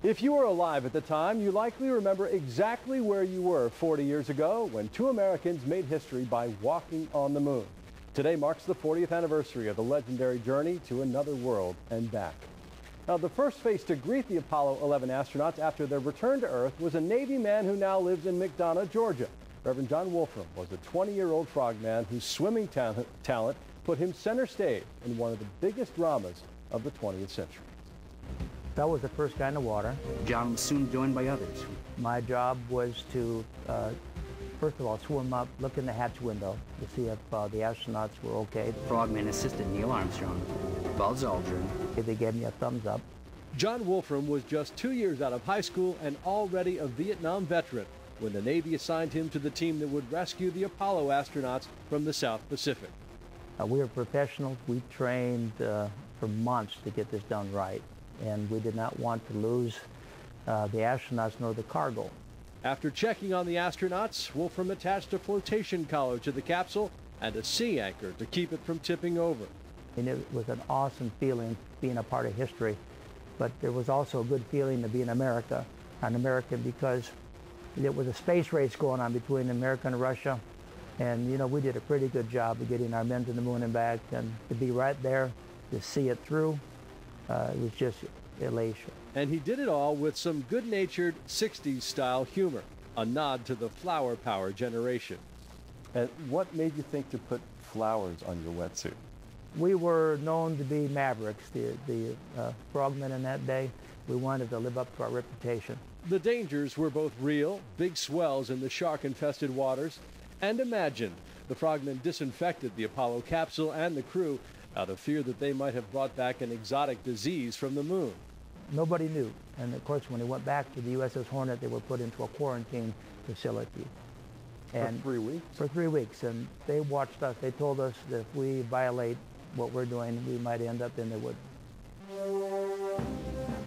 If you were alive at the time, you likely remember exactly where you were 40 years ago when two Americans made history by walking on the moon. Today marks the 40th anniversary of the legendary journey to another world and back. Now, the first face to greet the Apollo 11 astronauts after their return to Earth was a Navy man who now lives in McDonough, Georgia. Reverend John Wolfram was a 20-year-old frogman whose swimming talent put him center stage in one of the biggest dramas of the 20th century. I was the first guy in the water. John was soon joined by others. My job was to, first of all, swim up, look in the hatch window to see if the astronauts were okay. Frogman assistant Neil Armstrong, Buzz Aldrin. They gave me a thumbs up. John Wolfram was just 2 years out of high school and already a Vietnam veteran when the Navy assigned him to the team that would rescue the Apollo astronauts from the South Pacific. We were professionals. We trained for months to get this done right, and we did not want to lose the astronauts nor the cargo. After checking on the astronauts, Wolfram attached a flotation collar to the capsule and a sea anchor to keep it from tipping over. And it was an awesome feeling being a part of history, but there was also a good feeling to be in America, an American, because it was a space race going on between America and Russia. And, you know, we did a pretty good job of getting our men to the moon and back, and to be right there, to see it through, it was just elation. And he did it all with some good-natured 60s-style humor, a nod to the flower power generation. And what made you think to put flowers on your wetsuit? We were known to be mavericks, the frogmen in that day. We wanted to live up to our reputation. The dangers were both real, big swells in the shark-infested waters, and imagined. The frogmen disinfected the Apollo capsule and the crew out of fear that they might have brought back an exotic disease from the moon. Nobody knew. And of course, when they went back to the USS Hornet, they were put into a quarantine facility. And for 3 weeks? For 3 weeks. And they watched us. They told us that if we violate what we're doing, we might end up in the woods.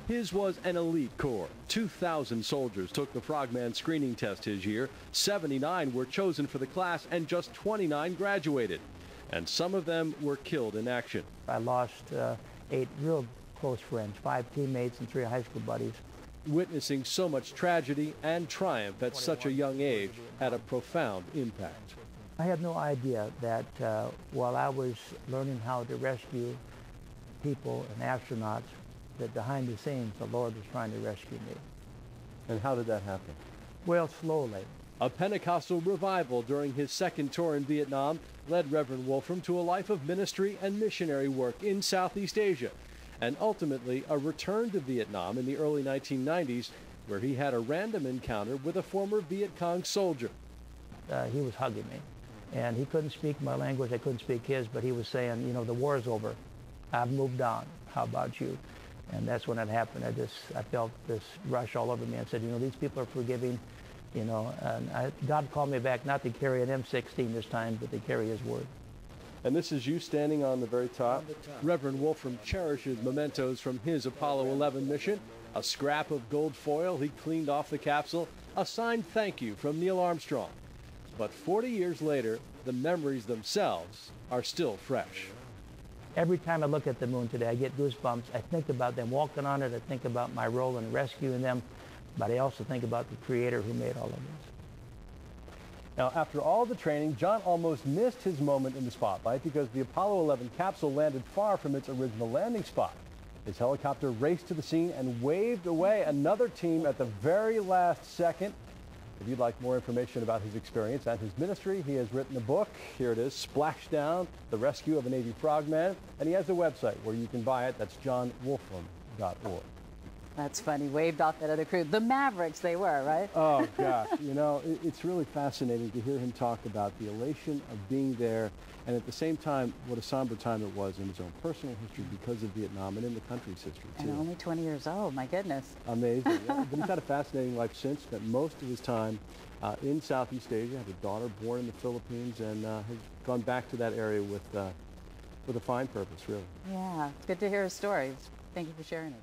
His was an elite corps. 2,000 soldiers took the Frogman screening test his year. 79 were chosen for the class, and just 29 graduated. And some of them were killed in action. I lost 8 real close friends, 5 teammates and 3 high school buddies. Witnessing so much tragedy and triumph at such a young age had a profound impact. I had no idea that while I was learning how to rescue people and astronauts, that behind the scenes the Lord was trying to rescue me. And how did that happen? Well, slowly. A Pentecostal revival during his second tour in Vietnam led Reverend Wolfram to a life of ministry and missionary work in Southeast Asia, and ultimately a return to Vietnam in the early 1990s, where he had a random encounter with a former Viet Cong soldier. He was hugging me, and he couldn't speak my language, I couldn't speak his, but he was saying, you know, the war is over. I've moved on. How about you? And that's when it happened. I felt this rush all over me and said, you know, these people are forgiving, you know, and God called me back not to carry an M16 this time, but to carry his word. And this is you standing on the very top? On the top. Reverend Wolfram cherishes mementos from his Apollo 11 mission, a scrap of gold foil he cleaned off the capsule, a signed thank you from Neil Armstrong. But 40 years later, the memories themselves are still fresh. Every time I look at the moon today, I get goosebumps. I think about them walking on it. I think about my role in rescuing them. But I also think about the Creator who made all of this. Now, after all the training, John almost missed his moment in the spotlight because the Apollo 11 capsule landed far from its original landing spot. His helicopter raced to the scene and waved away another team at the very last second. If you'd like more information about his experience and his ministry, he has written a book. Here it is, Splashdown, The Rescue of a Navy Frogman. And he has a website where you can buy it. That's johnwolfram.org. That's funny. Waved off that other crew. The Mavericks they were, right? Oh, gosh. You know, it's really fascinating to hear him talk about the elation of being there and at the same time what a somber time it was in his own personal history because of Vietnam and in the country's history, too. And only 20 years old. My goodness. Amazing. Yeah. But he's had a fascinating life since. Spent most of his time in Southeast Asia. Had a daughter born in the Philippines and has gone back to that area with a fine purpose, really. Yeah. It's good to hear his story. Thank you for sharing it.